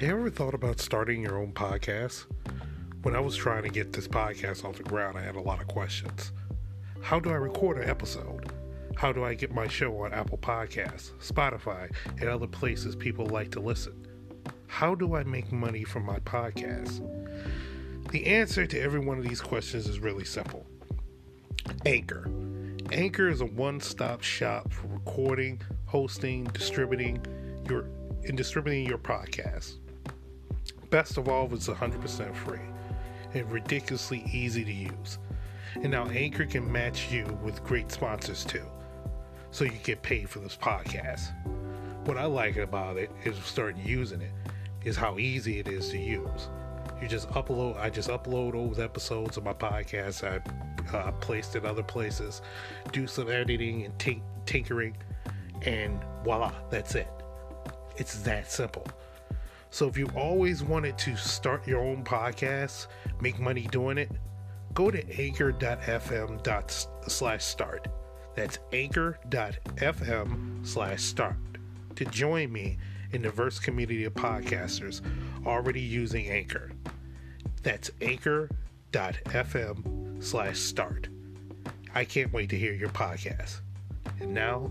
You ever thought about starting your own podcast? When I was trying to get this podcast off the ground, I had a lot of questions. How do I record an episode? How do I get my show on Apple Podcasts, Spotify, and other places people like to listen? How do I make money from my podcast? The answer to every one of these questions is really simple. Anchor. Anchor is a one-stop shop for recording, hosting, distributing your podcast. Best of all, it's 100% free and ridiculously easy to use. And now Anchor can match you with great sponsors too, so you get paid for this podcast. What I like about it is starting using it is how easy it is to use. I just upload those episodes of my podcast. I placed in other places, do some editing and tinkering, and voila, that's it. It's that simple. So if you always wanted to start your own podcast, make money doing it, go to anchor.fm/start. That's anchor.fm/start to join me in the diverse community of podcasters already using Anchor. That's anchor.fm/start. I can't wait to hear your podcast. And now,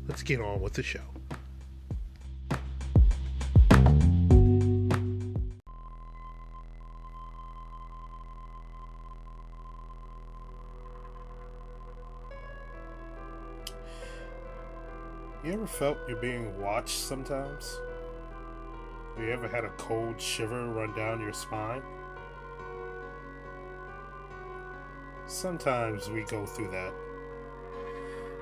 let's get on with the show. You ever felt you're being watched sometimes? Have you ever had a cold shiver run down your spine? Sometimes we go through that.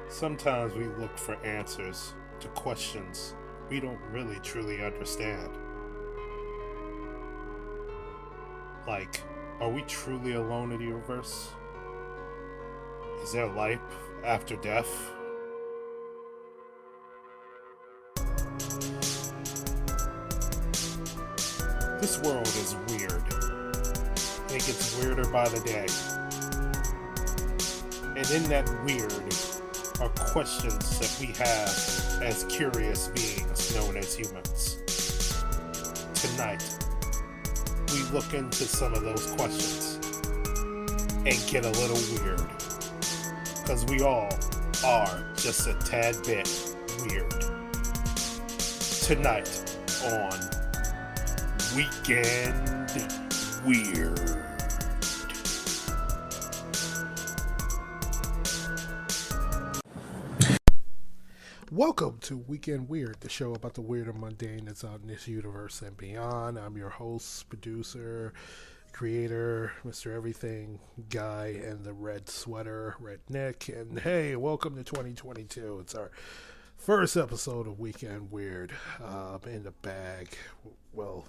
Sometimes we look for answers to questions we don't really truly understand. Like, are we truly alone in the universe? Is there life after death? This world is weird. It gets weirder by the day. And in that weird are questions that we have as curious beings known as humans. Tonight, we look into some of those questions and get a little weird. Because we all are just a tad bit weird. Tonight on Weekend Weird. Welcome to Weekend Weird, the show about the weird and mundane that's out in this universe and beyond. I'm your host, producer, creator, Mr. Everything Guy, and the red sweater, Red Nick. And hey, welcome to 2022. It's our first episode of Weekend Weird. In the bag. Well,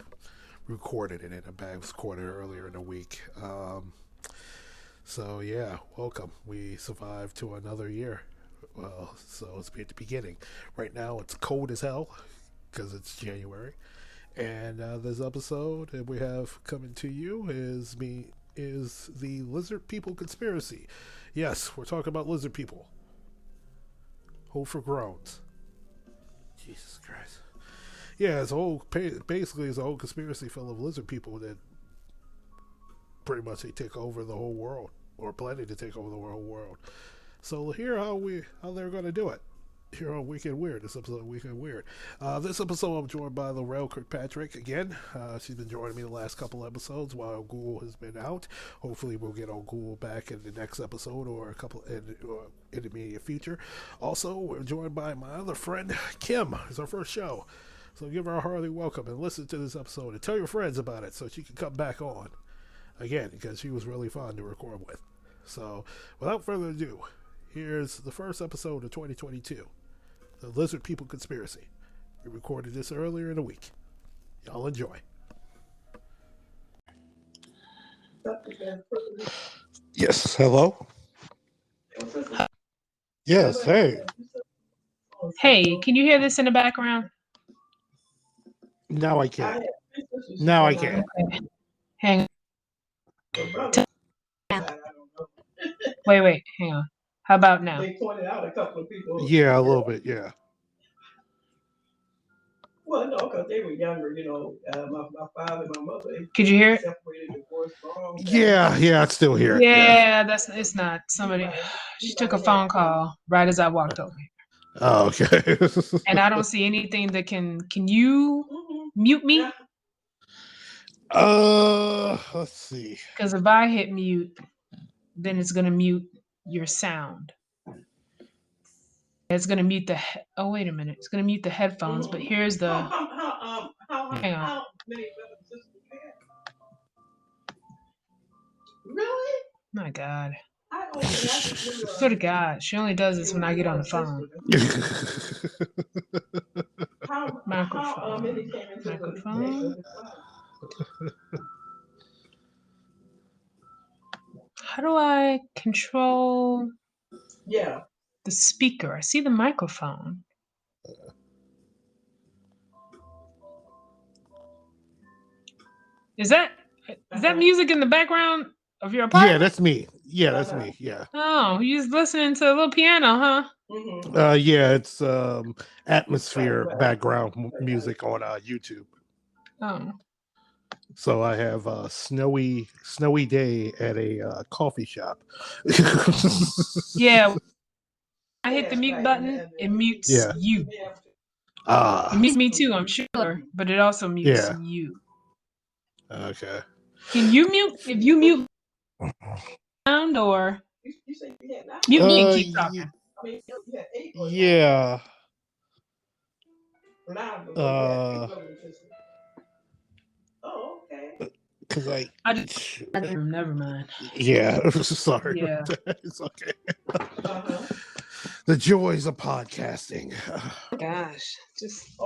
recorded it in a bag. It was recorded earlier in the week. So yeah, welcome. We survived to another year. Well, so it's at the beginning. Right now it's cold as hell because it's January. And this episode that we have coming to you is the lizard people conspiracy. Yes, we're talking about lizard people. Hope for groans. Jesus Christ. Yeah, it's basically a whole conspiracy full of lizard people that pretty much they take over the whole world, or planning to take over the whole world. So hear how they're going to do it. Here on Weekend Weird, this episode of Weekend Weird. This episode I'm joined by Lorrell Kirkpatrick again. She's been joining me the last couple episodes while Google has been out. Hopefully we'll get on Google back in the next episode or a couple in the immediate future. Also, we're joined by my other friend, Kim. It's our first show. So give her a hearty welcome and listen to this episode and tell your friends about it so she can come back on again because she was really fun to record with. So without further ado, here's the first episode of 2022, The Lizard People Conspiracy. We recorded this earlier in the week. Y'all enjoy. Yes, hello? Yes, hey. Hey, can you hear this in the background? Now I can. Now I can. Okay. Hang on. Wait, hang on. How about now? Yeah, a little bit, yeah. Well, no, because they were younger, my father and my mother. Could you hear it? Separated, divorced, long time. Yeah, it's still here. Yeah, it's not. Somebody, she took a phone call right as I walked over here. Oh, okay. And I don't see anything that can you mute me? Let's see. Because if I hit mute, then it's gonna mute your sound. It's gonna mute the. Oh wait a minute! It's gonna mute the headphones. But here's the. Hang on. How many brothers and sisters you have? Really? My God. I don't think I just knew. Swear to God, she only does this when I get on the phone. Microphone. How do I control the speaker? I see the microphone. Is that music in the background of your apartment? Yeah, that's me. Yeah, that's me. Yeah. Oh, you just listening to a little piano, huh? Yeah, it's atmosphere background music on YouTube. Oh. So I have a snowy day at a coffee shop. Yeah. I hit the mute button, it mutes you. It mutes me too, I'm sure, but it also mutes you. Okay. Can you mute? If you mute sound or mute me and keep talking. Yeah. Oh, okay. Because I just never mind. Yeah, sorry. Yeah. It's okay. The joys of podcasting. Gosh, just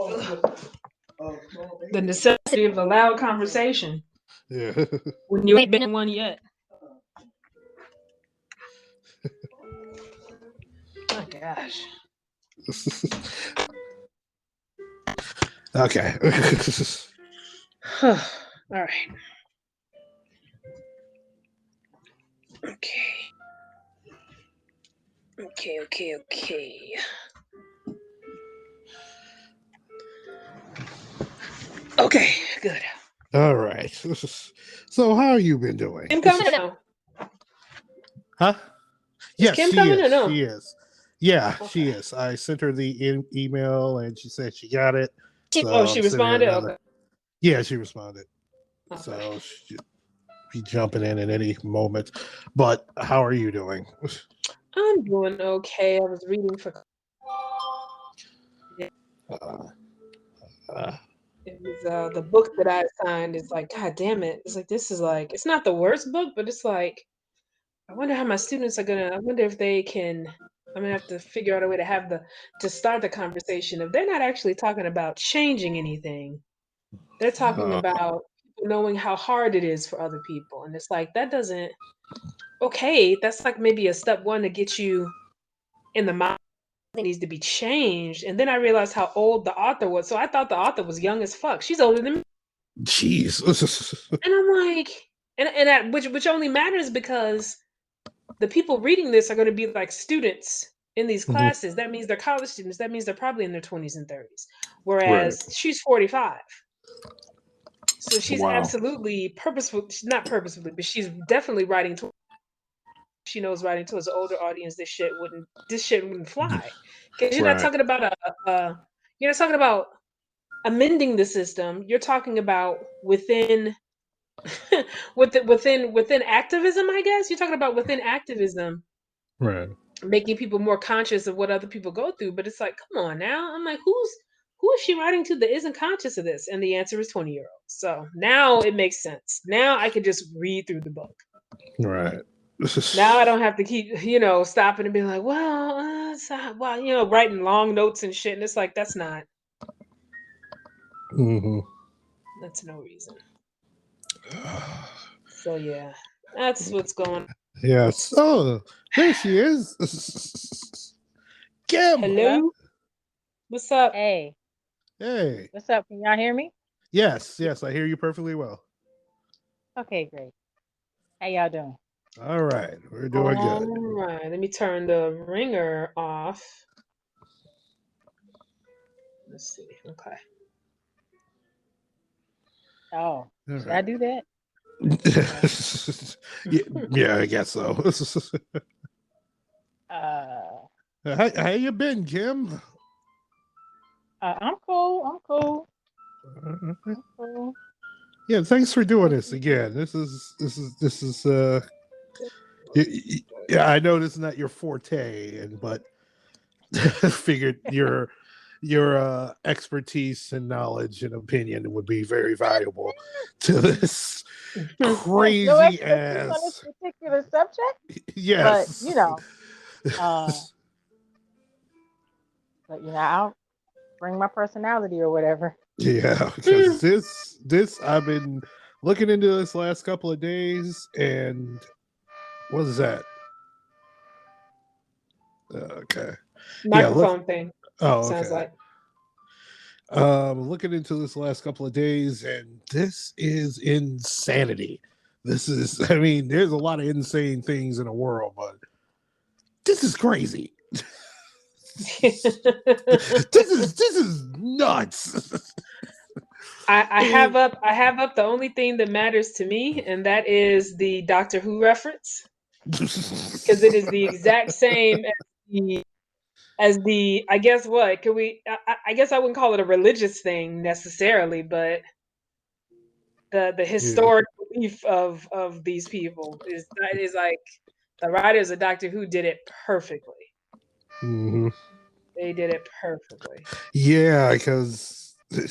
the necessity of a loud conversation. Yeah. When you ain't been in one yet. Oh gosh. Okay. All right. Okay. Okay, good. All right. So how have you been doing? Kim coming now? Huh? Yes, Kim coming or no? She is. Yeah, okay. She is. I sent her the email and she said she got it. She responded? Okay. Yeah, she responded. Okay. So she'll be jumping in at any moment. But how are you doing? I'm doing okay. I was reading for... it was the book that I assigned. It's like, God damn it. It's like, this is like, it's not the worst book, but it's like, I wonder how my students are I wonder if they can, I'm gonna have to figure out a way to start the conversation. If they're not actually talking about changing anything, they're talking about knowing how hard it is for other people. And it's like, that doesn't, okay, that's like maybe a step one to get you in the mind that needs to be changed. And then I realized how old the author was. So I thought the author was young as fuck. She's older than me. Jeez. And I'm like, and which only matters because the people reading this are going to be like students in these classes. That means they're college students. That means they're probably in their 20s and 30s. Whereas she's 45. So she's absolutely not purposefully, but she's definitely writing to, she knows writing towards an older audience. This shit wouldn't fly. Because you're not talking about you're not talking about amending the system. You're talking about within within activism, I guess. You're talking about within activism. Right. Making people more conscious of what other people go through. But it's like, come on now. I'm like, who is she writing to that isn't conscious of this? And the answer is 20-year-olds. So now it makes sense. Now I could just read through the book. Right. Now I don't have to keep, stopping and being like, writing long notes and shit. And it's like, that's not. That's no reason. So yeah, that's what's going on. Yes. Oh, there she is. Kim. Hello. What's up? Hey. What's up? Can y'all hear me? Yes, I hear you perfectly well. Okay, great. How y'all doing? All right, we're doing good. All right, let me turn the ringer off. Let's see. Okay. Oh, All should I do that? yeah, I guess so. Uh, How you been, Kim? I'm cool. I'm cool. I'm cool. Yeah, thanks for doing this again. This is yeah, I know this is not your forte, but figured your expertise and knowledge and opinion would be very valuable to this Yes, no crazy expertise on this ass. particular subject, but Yes. uh, I'll bring my personality or whatever. Yeah, because this I've been looking into this last couple of days, and what is that? Okay. Yeah, look. Microphone thing. Oh, Sounds okay. like. Looking into this last couple of days, and this is insanity. This is, I mean, there's a lot of insane things in the world, but this is crazy. This is nuts. I have up the only thing that matters to me, and that is the Doctor Who reference, because it is the exact same as the I guess what could we I guess I wouldn't call it a religious thing necessarily, but the Yeah. historic belief of these people is like the writers of Doctor Who did it perfectly. Mm-hmm. They did it perfectly. Yeah, because God,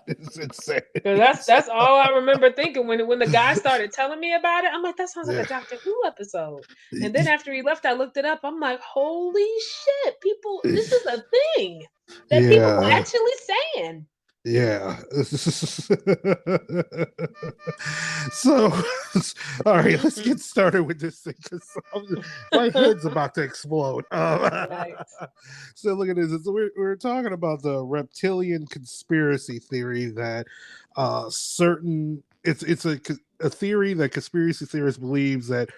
it's insane. So that's all I remember thinking when the guy started telling me about it. I'm like, that sounds like Yeah. a Doctor Who episode. And then after he left, I looked it up. I'm like, holy shit, people, this is a thing that people were Yeah. actually saying. Yeah. So, all right, let's get started with this thing because my head's about to explode. Right. So, look at this. So we're talking about the reptilian conspiracy theory that certain it's a theory that conspiracy theorists believes that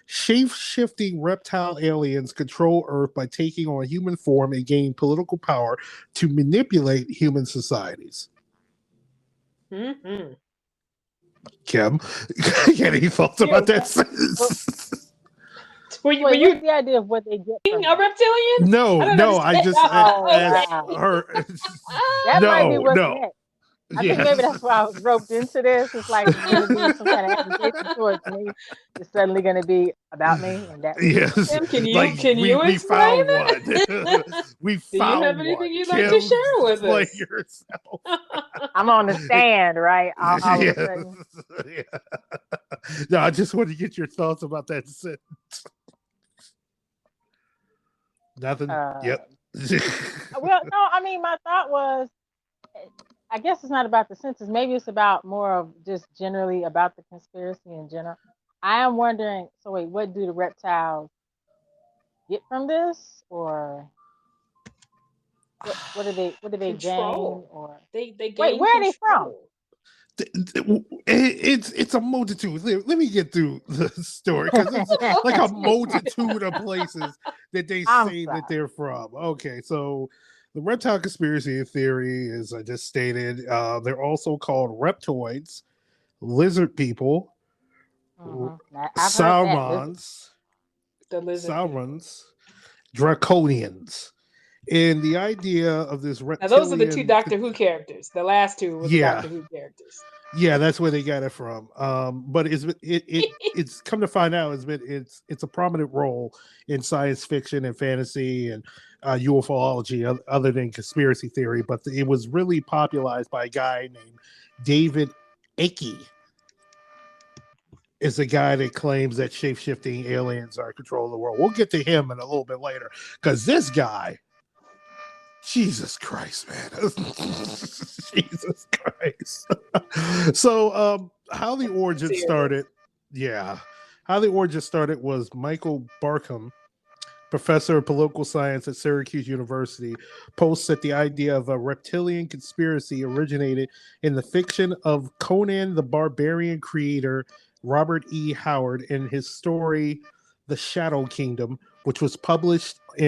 shape-shifting reptile aliens control Earth by taking on human form and gain political power to manipulate human societies. Mm-hmm. Kim, any thoughts about that? Were Wait, you what's the idea of what they get from a it? reptilian? No, I don't no, I understand. just Oh, as wow. her. That might be No, what's no, next. I think maybe yes, that's why I was roped into this. It's like there's going to be some kind of accusation towards me. It's suddenly going to be about me, and that would be yes. Kim, can Like you we explain found one. it? We Do you have found one. anything you'd like to Kim, share with explain us? yourself. I'm on the stand, right? All of a Yes. sudden. Yeah. No, I just want to get your thoughts about that sentence. Nothing. Yep. Well, no, I mean, my thought was, I guess it's not about the census. Maybe it's about more of just generally about the conspiracy in general. I am wondering. So wait, what do the reptiles get from this, or what do they gain, Control. or They wait, gain where are they from? control. It's a multitude. Let me get through the story because it's like a multitude of places that they I'm say sorry. that they're from. Okay, so the reptile conspiracy theory, as I just stated, they're also called reptoids, lizard people, Now, I've heard that. The lizard people. Saurons, draconians. And the idea of this Now those are the two reptilian, Doctor Who characters. The last two were the yeah, Doctor Who characters. yeah, that's where they got it from. But it's come to find out it's a prominent role in science fiction and fantasy and ufology, other than conspiracy theory. But it was really popularized by a guy named David Icke. Is a guy that claims that shape-shifting aliens are controlling the world. We'll get to him in a little bit later because this guy. Jesus Christ, man. Jesus Christ. So how the origin started, how the origin started was Michael Barkham, professor of political science at Syracuse University, posts that the idea of a reptilian conspiracy originated in the fiction of Conan the Barbarian creator Robert E. Howard in his story The Shadow Kingdom, which was published in